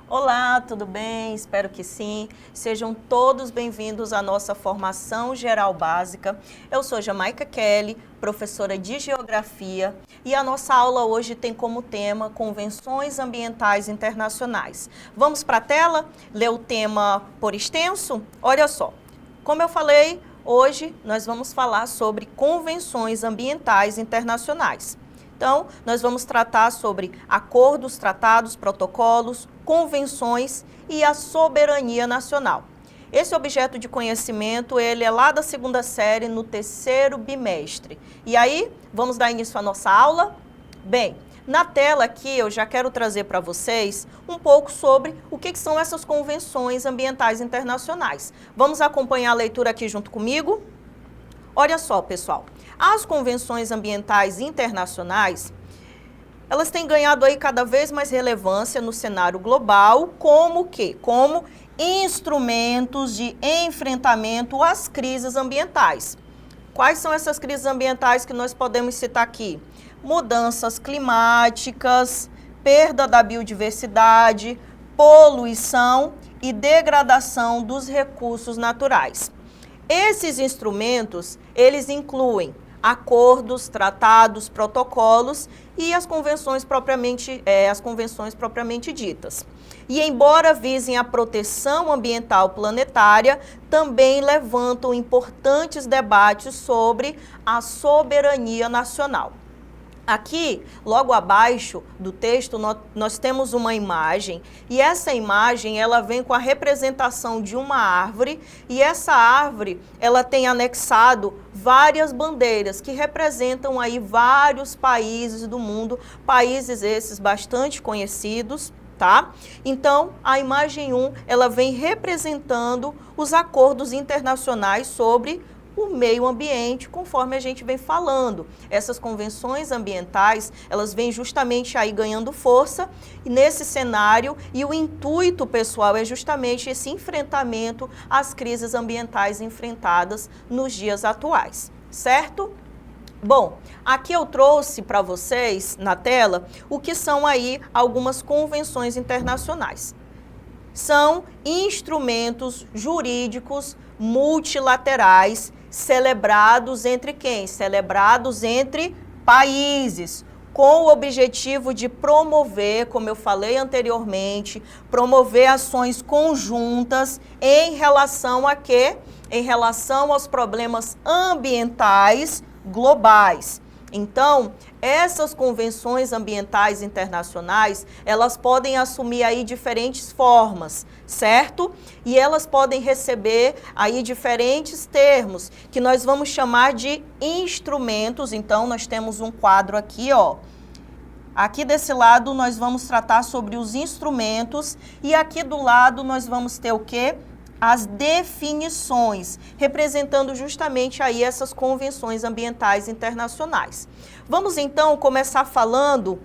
Olá, tudo bem? Espero que sim. Sejam todos bem-vindos à nossa formação geral básica. Eu sou Jamaica Kelly, professora de Geografia, e a nossa aula hoje tem como tema Convenções Ambientais Internacionais. Vamos para a tela ler o tema por extenso? Olha só, como eu falei, hoje nós vamos falar sobre Convenções Ambientais Internacionais. Então, nós vamos tratar sobre acordos, tratados, protocolos, convenções e a soberania nacional. Esse objeto de conhecimento, ele é lá da segunda série, no terceiro bimestre. E aí, vamos dar início à nossa aula? Bem, na tela aqui eu já quero trazer para vocês um pouco sobre o que são essas convenções ambientais internacionais. Vamos acompanhar a leitura aqui junto comigo? Olha só, pessoal. As convenções ambientais internacionais, elas têm ganhado aí cada vez mais relevância no cenário global, como o quê? Como instrumentos de enfrentamento às crises ambientais. Quais são essas crises ambientais que nós podemos citar aqui? Mudanças climáticas, perda da biodiversidade, poluição e degradação dos recursos naturais. Esses instrumentos, eles incluem acordos, tratados, protocolos e as convenções propriamente ditas. E embora visem a proteção ambiental planetária, também levantam importantes debates sobre a soberania nacional. Aqui, logo abaixo do texto, nós temos uma imagem, e essa imagem, ela vem com a representação de uma árvore, e essa árvore, ela tem anexado várias bandeiras que representam aí vários países do mundo, países esses bastante conhecidos, tá? Então, a imagem 1, ela vem representando os acordos internacionais sobre o meio ambiente, conforme a gente vem falando. Essas convenções ambientais, elas vêm justamente aí ganhando força nesse cenário, e o intuito, pessoal, é justamente esse enfrentamento às crises ambientais enfrentadas nos dias atuais, certo? Bom, aqui eu trouxe para vocês na tela o que são aí algumas convenções internacionais. São instrumentos jurídicos multilaterais celebrados entre quem? Celebrados entre países, com o objetivo de promover, como eu falei anteriormente, promover ações conjuntas em relação a quê? Em relação aos problemas ambientais globais. Então, essas convenções ambientais internacionais, elas podem assumir aí diferentes formas, certo? E elas podem receber aí diferentes termos, que nós vamos chamar de instrumentos. Então, nós temos um quadro aqui, ó. Aqui desse lado, nós vamos tratar sobre os instrumentos, e aqui do lado, nós vamos ter o quê? As definições, representando justamente aí essas convenções ambientais internacionais. Vamos então começar falando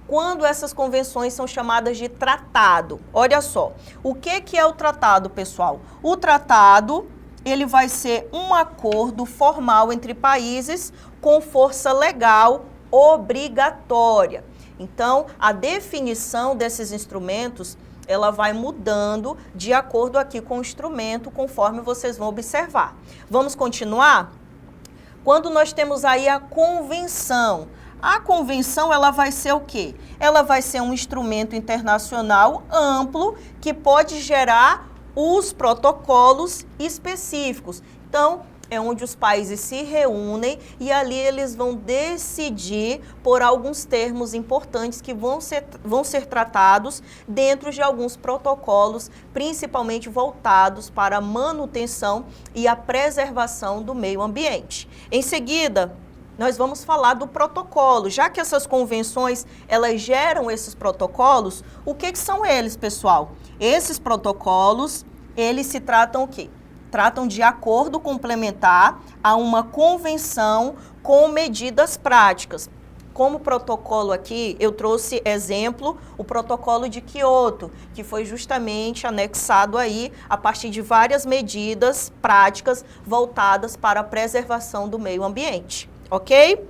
quando essas convenções são chamadas de tratado. Olha só, o que é o tratado, pessoal? O tratado, ele vai ser um acordo formal entre países com força legal obrigatória. Então, a definição desses instrumentos, ela vai mudando de acordo aqui com o instrumento, conforme vocês vão observar. Vamos continuar? Quando nós temos aí a convenção, ela vai ser o quê? Ela vai ser um instrumento internacional amplo que pode gerar os protocolos específicos. Então, é onde os países se reúnem e ali eles vão decidir por alguns termos importantes que vão ser tratados dentro de alguns protocolos, principalmente voltados para a manutenção e a preservação do meio ambiente. Em seguida, nós vamos falar do protocolo. Já que essas convenções, elas geram esses protocolos, o que são eles, pessoal? Esses protocolos, eles se tratam o quê? Tratam de acordo complementar a uma convenção com medidas práticas. Como protocolo aqui, eu trouxe exemplo, o protocolo de Kyoto, que foi justamente anexado aí a partir de várias medidas práticas voltadas para a preservação do meio ambiente, ok?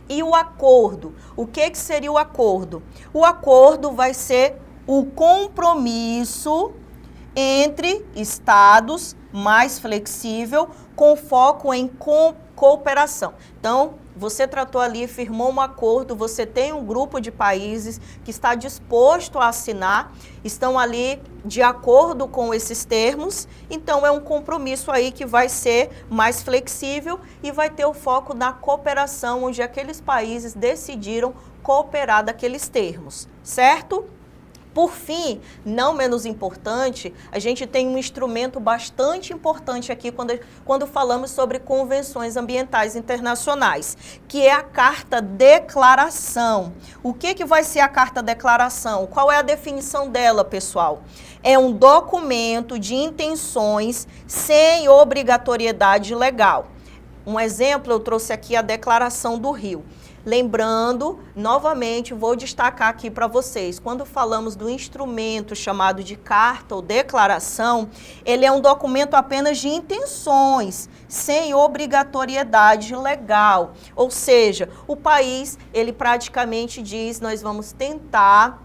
E o acordo, o que seria o acordo? O acordo vai ser o compromisso entre estados mais flexível com foco em cooperação. Então, você tratou ali, firmou um acordo, você tem um grupo de países que está disposto a assinar, estão ali de acordo com esses termos, então é um compromisso aí que vai ser mais flexível e vai ter o foco na cooperação, onde aqueles países decidiram cooperar daqueles termos, certo? Por fim, não menos importante, a gente tem um instrumento bastante importante aqui quando falamos sobre convenções ambientais internacionais, que é a Carta Declaração. O que vai ser a Carta Declaração? Qual é a definição dela, pessoal? É um documento de intenções sem obrigatoriedade legal. Um exemplo, eu trouxe aqui a Declaração do Rio. Lembrando, novamente, vou destacar aqui para vocês, quando falamos do instrumento chamado de carta ou declaração, ele é um documento apenas de intenções, sem obrigatoriedade legal. Ou seja, o país, ele praticamente diz, nós vamos tentar,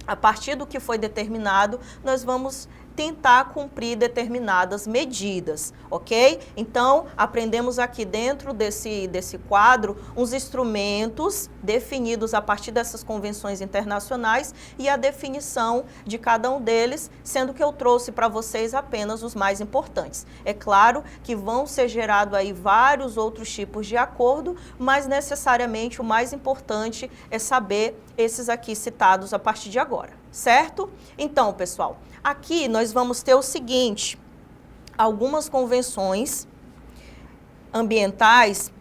a partir do que foi determinado, nós vamos tentar cumprir determinadas medidas, ok? Então, aprendemos aqui dentro desse quadro uns instrumentos definidos a partir dessas convenções internacionais e a definição de cada um deles, sendo que eu trouxe para vocês apenas os mais importantes. É claro que vão ser gerados aí vários outros tipos de acordo, mas necessariamente o mais importante é saber esses aqui citados a partir de agora, certo? Então, pessoal, aqui nós vamos ter o seguinte, algumas convenções ambientais,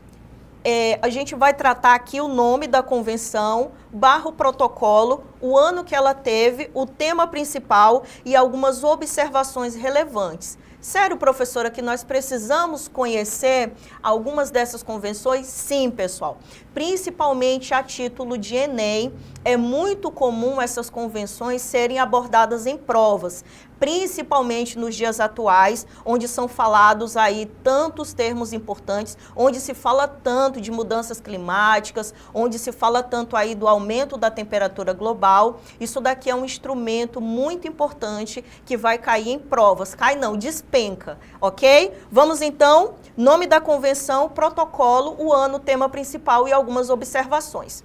a gente vai tratar aqui o nome da convenção, barra o protocolo, o ano que ela teve, o tema principal e algumas observações relevantes. Sério, professora, que nós precisamos conhecer algumas dessas convenções? Sim, pessoal. Principalmente a título de Enem, é muito comum essas convenções serem abordadas em provas, principalmente nos dias atuais, onde são falados aí tantos termos importantes, onde se fala tanto de mudanças climáticas, onde se fala tanto aí do aumento da temperatura global. Isso daqui é um instrumento muito importante que vai cair em provas. Cai não, despenca, ok? Vamos então, nome da convenção, protocolo, o ano, tema principal e algumas observações.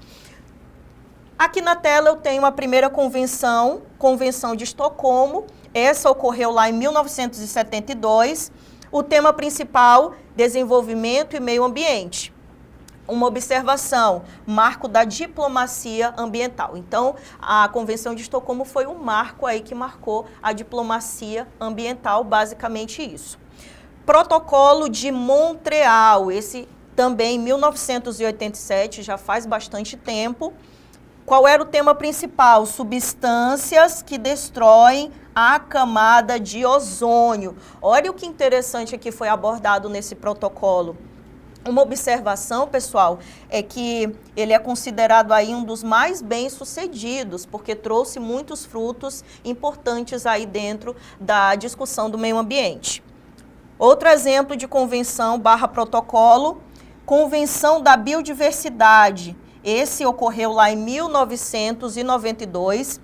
Aqui na tela eu tenho a primeira convenção, Convenção de Estocolmo. Essa ocorreu lá em 1972. O tema principal, desenvolvimento e meio ambiente. Uma observação, marco da diplomacia ambiental. Então, a Convenção de Estocolmo foi um marco aí que marcou a diplomacia ambiental, basicamente isso. Protocolo de Montreal, esse também em 1987, já faz bastante tempo. Qual era o tema principal? Substâncias que destroem a camada de ozônio. Olha o que interessante aqui foi abordado nesse protocolo. Uma observação, pessoal, é que ele é considerado aí um dos mais bem-sucedidos, porque trouxe muitos frutos importantes aí dentro da discussão do meio ambiente. Outro exemplo de convenção barra protocolo, Convenção da Biodiversidade. Esse ocorreu lá em 1992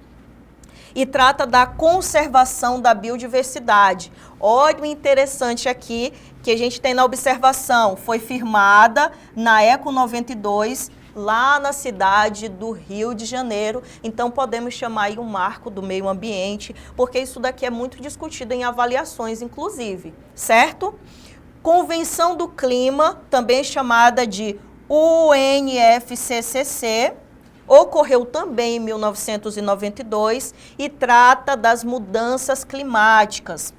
e trata da conservação da biodiversidade. Olha o interessante aqui que a gente tem na observação. Foi firmada na ECO 92, lá na cidade do Rio de Janeiro. Então, podemos chamar aí um marco do meio ambiente, porque isso daqui é muito discutido em avaliações, inclusive, certo? Convenção do Clima, também chamada de UNFCCC, ocorreu também em 1992 e trata das mudanças climáticas.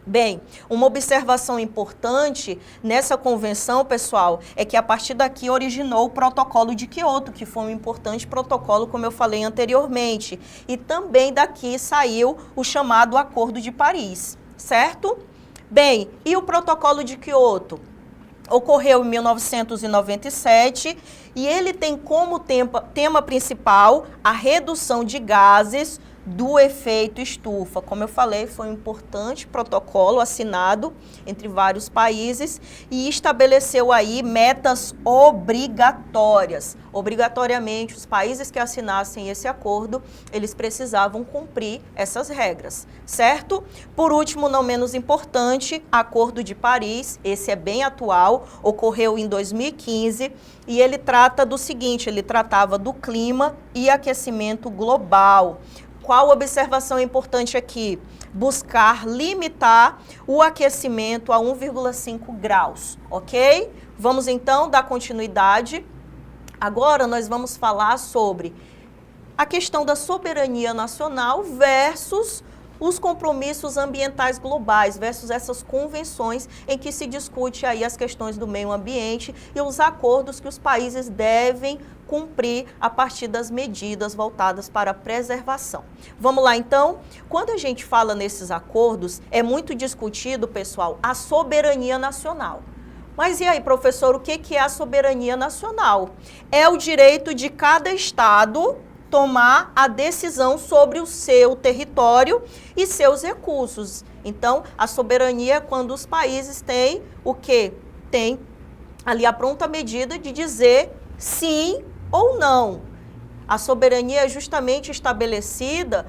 Bem, uma observação importante nessa convenção, pessoal, é que a partir daqui originou o Protocolo de Quioto, que foi um importante protocolo, como eu falei anteriormente. E também daqui saiu o chamado Acordo de Paris, certo? Bem, e o Protocolo de Quioto? Ocorreu em 1997 e ele tem como tema principal a redução de gases do efeito estufa. Como eu falei, foi um importante protocolo assinado entre vários países e estabeleceu aí metas obrigatórias. Obrigatoriamente, os países que assinassem esse acordo, eles precisavam cumprir essas regras, certo? Por último, não menos importante, Acordo de Paris, esse é bem atual, ocorreu em 2015 e ele trata do seguinte, ele tratava do clima e aquecimento global. Qual observação é importante aqui? Buscar limitar o aquecimento a 1,5 graus, ok? Vamos então dar continuidade. Agora nós vamos falar sobre a questão da soberania nacional versus os compromissos ambientais globais, versus essas convenções em que se discute aí as questões do meio ambiente e os acordos que os países devem cumprir a partir das medidas voltadas para a preservação. Vamos lá então? Quando a gente fala nesses acordos, é muito discutido, pessoal, a soberania nacional. Mas e aí, professor, o que é a soberania nacional? É o direito de cada estado tomar a decisão sobre o seu território e seus recursos. Então, a soberania é quando os países têm o quê? Tem ali a pronta medida de dizer sim ou não. A soberania é justamente estabelecida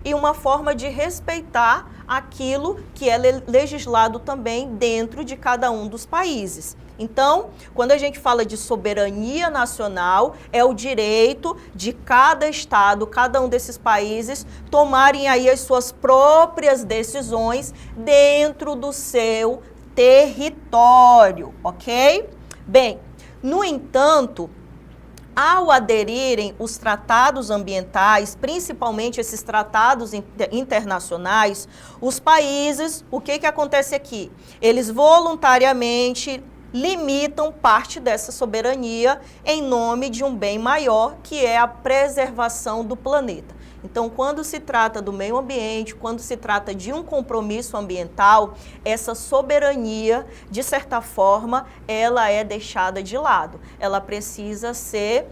em uma forma de respeitar aquilo que é legislado também dentro de cada um dos países. Então, quando a gente fala de soberania nacional, é o direito de cada estado, cada um desses países, tomarem aí as suas próprias decisões dentro do seu território, ok? Bem, no entanto, ao aderirem os tratados ambientais, principalmente esses tratados internacionais, os países, o que acontece aqui? Eles voluntariamente limitam parte dessa soberania em nome de um bem maior, que é a preservação do planeta. Então, quando se trata do meio ambiente, quando se trata de um compromisso ambiental, essa soberania, de certa forma, ela é deixada de lado. Ela precisa ser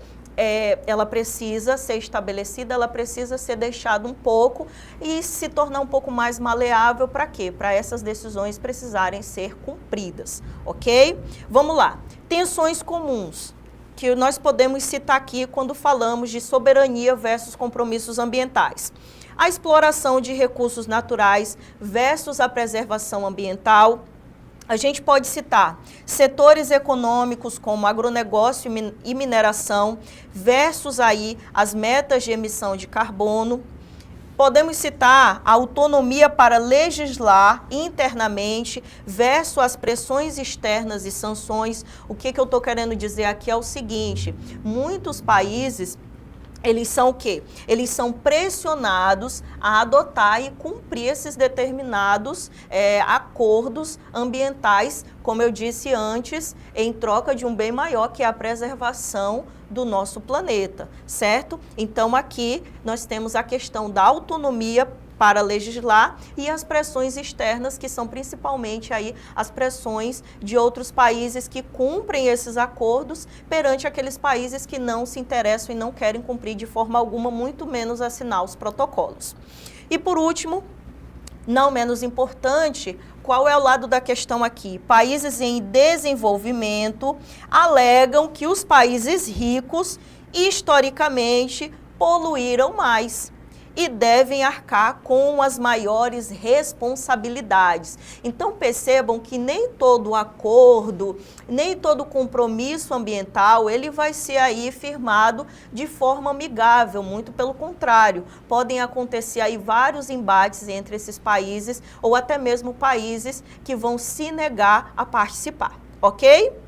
estabelecida, ela precisa ser deixada um pouco e se tornar um pouco mais maleável. Para quê? Para essas decisões precisarem ser cumpridas, ok? Vamos lá. Tensões comuns que nós podemos citar aqui quando falamos de soberania versus compromissos ambientais. A exploração de recursos naturais versus a preservação ambiental. A gente pode citar setores econômicos como agronegócio e mineração versus aí as metas de emissão de carbono. Podemos citar a autonomia para legislar internamente versus as pressões externas e sanções. O que eu estou querendo dizer aqui é o seguinte: muitos países, eles são o quê? Eles são pressionados a adotar e cumprir esses determinados acordos ambientais, como eu disse antes, em troca de um bem maior, que é a preservação do nosso planeta, certo? Então, aqui nós temos a questão da autonomia para legislar e as pressões externas, que são principalmente aí as pressões de outros países que cumprem esses acordos perante aqueles países que não se interessam e não querem cumprir de forma alguma, muito menos assinar os protocolos. E por último, não menos importante, qual é o lado da questão aqui? Países em desenvolvimento alegam que os países ricos, historicamente, poluíram mais e devem arcar com as maiores responsabilidades. Então percebam que nem todo acordo, nem todo compromisso ambiental, ele vai ser aí firmado de forma amigável, muito pelo contrário. Podem acontecer aí vários embates entre esses países ou até mesmo países que vão se negar a participar, ok?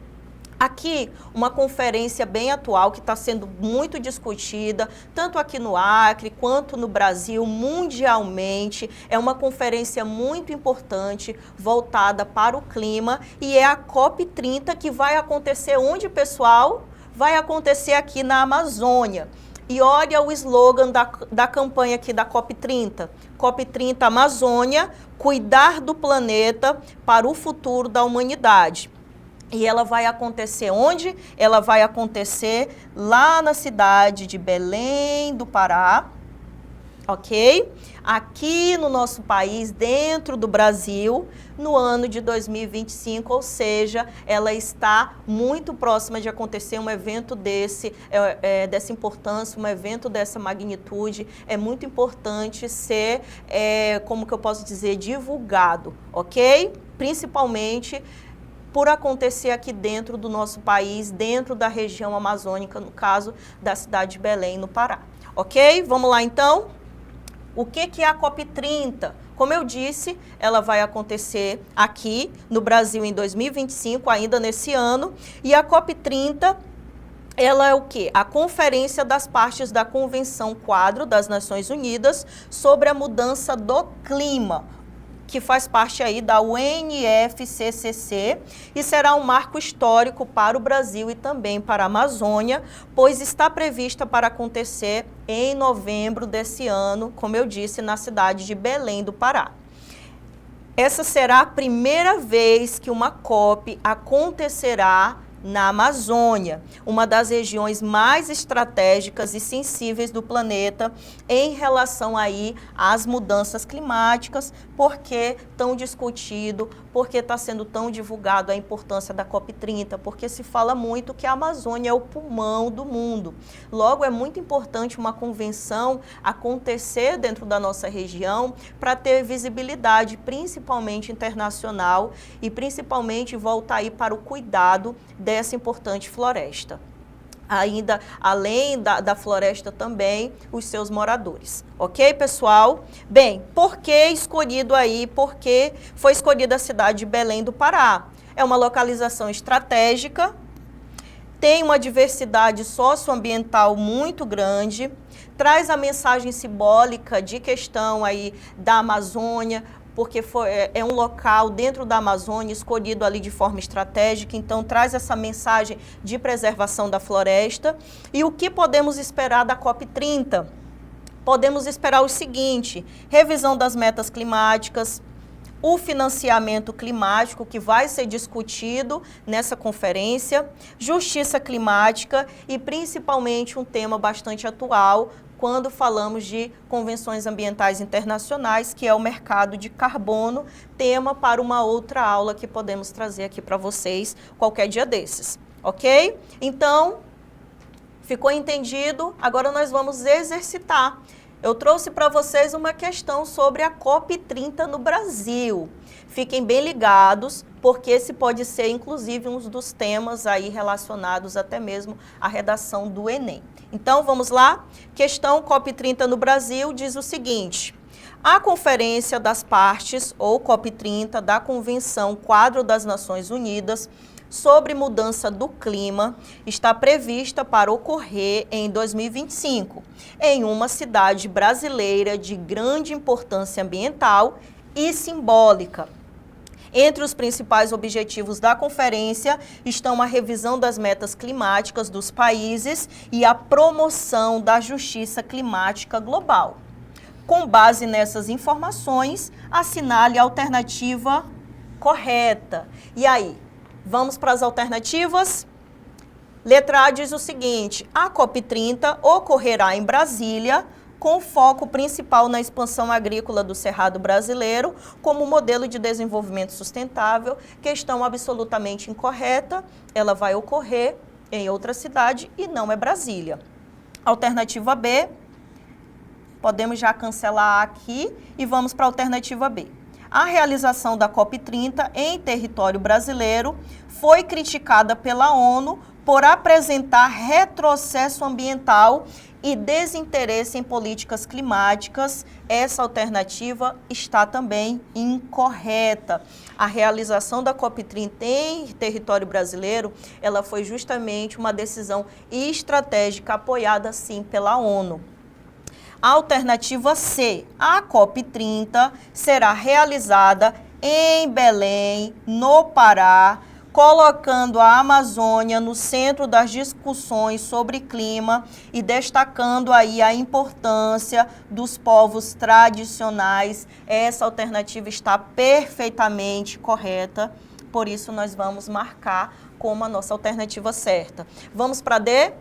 Aqui, uma conferência bem atual que está sendo muito discutida, tanto aqui no Acre quanto no Brasil, mundialmente. É uma conferência muito importante, voltada para o clima, e é a COP30, que vai acontecer onde, pessoal? Vai acontecer aqui na Amazônia. E olha o slogan da campanha aqui da COP30. COP30 Amazônia, cuidar do planeta para o futuro da humanidade. E ela vai acontecer onde? Ela vai acontecer lá na cidade de Belém do Pará. ok? Aqui no nosso país, dentro do Brasil, no ano de 2025, ou seja, ela está muito próxima de acontecer um evento dessa importância, um evento dessa magnitude. É muito importante ser, como que eu posso dizer, divulgado, ok? Principalmente por acontecer aqui dentro do nosso país, dentro da região amazônica, no caso da cidade de Belém, no Pará. Ok? Vamos lá então? O que é a COP30? Como eu disse, ela vai acontecer aqui no Brasil em 2025, ainda nesse ano, e a COP30, ela é o quê? A Conferência das Partes da Convenção Quadro das Nações Unidas sobre a Mudança do Clima, que faz parte aí da UNFCCC, e será um marco histórico para o Brasil e também para a Amazônia, pois está prevista para acontecer em novembro desse ano, como eu disse, na cidade de Belém do Pará. Essa será a primeira vez que uma COP acontecerá na Amazônia, uma das regiões mais estratégicas e sensíveis do planeta em relação aí às mudanças climáticas, porque tão discutido, porque está sendo tão divulgado a importância da COP30, porque se fala muito que a Amazônia é o pulmão do mundo. Logo, é muito importante uma convenção acontecer dentro da nossa região para ter visibilidade, principalmente internacional, e principalmente voltar aí para o cuidado dessa importante floresta. Ainda, além da floresta também, os seus moradores. Ok, pessoal? Bem, por que foi escolhida a cidade de Belém do Pará? É uma localização estratégica, tem uma diversidade socioambiental muito grande, traz a mensagem simbólica de questão aí da Amazônia, porque é um local dentro da Amazônia escolhido ali de forma estratégica, então traz essa mensagem de preservação da floresta. E o que podemos esperar da COP30? Podemos esperar o seguinte: revisão das metas climáticas, o financiamento climático que vai ser discutido nessa conferência, justiça climática e principalmente um tema bastante atual, quando falamos de convenções ambientais internacionais, que é o mercado de carbono, tema para uma outra aula que podemos trazer aqui para vocês qualquer dia desses, ok? Então, ficou entendido? Agora nós vamos exercitar. Eu trouxe para vocês uma questão sobre a COP30 no Brasil. Fiquem bem ligados, porque esse pode ser, inclusive, um dos temas aí relacionados até mesmo à redação do Enem. Então, vamos lá? Questão COP30 no Brasil diz o seguinte: a Conferência das Partes, ou COP30, da Convenção Quadro das Nações Unidas sobre Mudança do Clima está prevista para ocorrer em 2025, em uma cidade brasileira de grande importância ambiental e simbólica. Entre os principais objetivos da conferência estão a revisão das metas climáticas dos países e a promoção da justiça climática global. Com base nessas informações, assinale a alternativa correta. E aí, vamos para as alternativas? Letra A diz o seguinte: a COP30 ocorrerá em Brasília, com foco principal na expansão agrícola do Cerrado brasileiro como modelo de desenvolvimento sustentável. Questão absolutamente incorreta, ela vai ocorrer em outra cidade e não é Brasília. Alternativa B, podemos já cancelar aqui e vamos para a alternativa B. A realização da COP30 em território brasileiro foi criticada pela ONU por apresentar retrocesso ambiental e desinteresse em políticas climáticas. Essa alternativa está também incorreta. A realização da COP30 em território brasileiro, ela foi justamente uma decisão estratégica apoiada, sim, pela ONU. A alternativa C, a COP30 será realizada em Belém, no Pará, colocando a Amazônia no centro das discussões sobre clima e destacando aí a importância dos povos tradicionais. Essa alternativa está perfeitamente correta, por isso nós vamos marcar como a nossa alternativa certa. Vamos para D?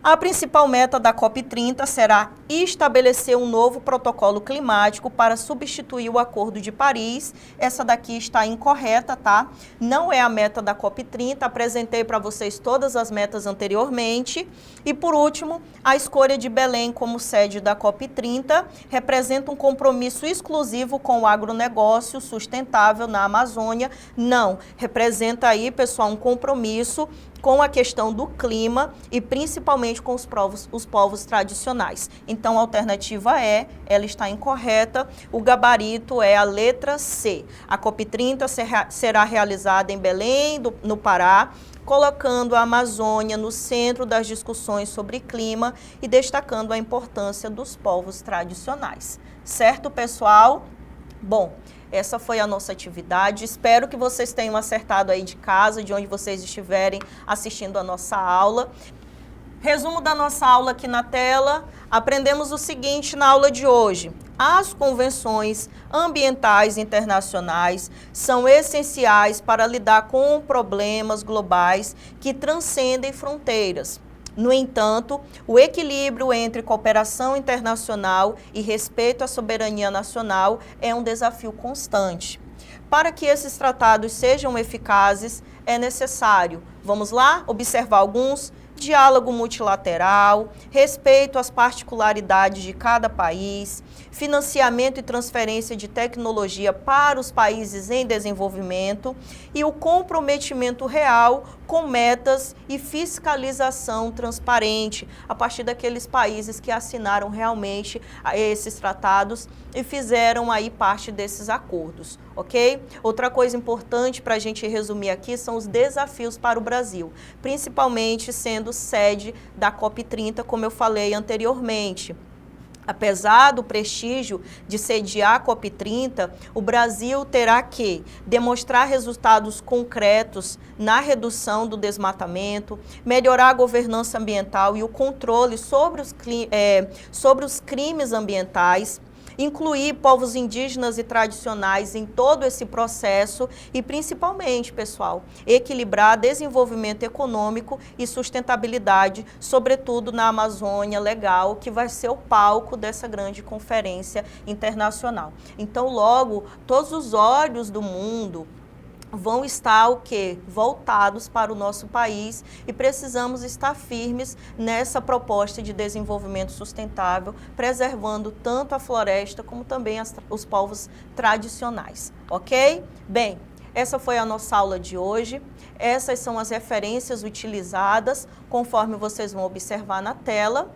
A principal meta da COP30 será estabelecer um novo protocolo climático para substituir o Acordo de Paris. Essa daqui está incorreta, tá? Não é a meta da COP30, apresentei para vocês todas as metas anteriormente. E por último, a escolha de Belém como sede da COP30 representa um compromisso exclusivo com o agronegócio sustentável na Amazônia. Não, representa aí, pessoal, um compromisso com a questão do clima e principalmente com os povos tradicionais. Então, a alternativa ela está incorreta, o gabarito é a letra C. A COP30 será realizada em Belém, no Pará, colocando a Amazônia no centro das discussões sobre clima e destacando a importância dos povos tradicionais. Certo, pessoal? Bom, essa foi a nossa atividade. Espero que vocês tenham acertado aí de casa, de onde vocês estiverem assistindo a nossa aula. Resumo da nossa aula aqui na tela. Aprendemos o seguinte na aula de hoje. As convenções ambientais internacionais são essenciais para lidar com problemas globais que transcendem fronteiras. No entanto, o equilíbrio entre cooperação internacional e respeito à soberania nacional é um desafio constante. Para que esses tratados sejam eficazes, é necessário, vamos lá, observar alguns: diálogo multilateral, respeito às particularidades de cada país, financiamento e transferência de tecnologia para os países em desenvolvimento e o comprometimento real com metas e fiscalização transparente a partir daqueles países que assinaram realmente esses tratados e fizeram aí parte desses acordos, ok? Outra coisa importante para a gente resumir aqui são os desafios para o Brasil, principalmente sendo sede da COP30, como eu falei anteriormente. Apesar do prestígio de sediar a COP30, o Brasil terá que demonstrar resultados concretos na redução do desmatamento, melhorar a governança ambiental e o controle sobre os crimes ambientais, incluir povos indígenas e tradicionais em todo esse processo e, principalmente, pessoal, equilibrar desenvolvimento econômico e sustentabilidade, sobretudo na Amazônia Legal, que vai ser o palco dessa grande conferência internacional. Então, logo, todos os olhos do mundo vão estar o quê? Voltados para o nosso país e precisamos estar firmes nessa proposta de desenvolvimento sustentável, preservando tanto a floresta como também os povos tradicionais, ok? Bem, essa foi a nossa aula de hoje. Essas são as referências utilizadas, conforme vocês vão observar na tela.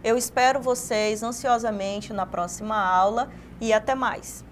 Eu espero vocês ansiosamente na próxima aula e até mais.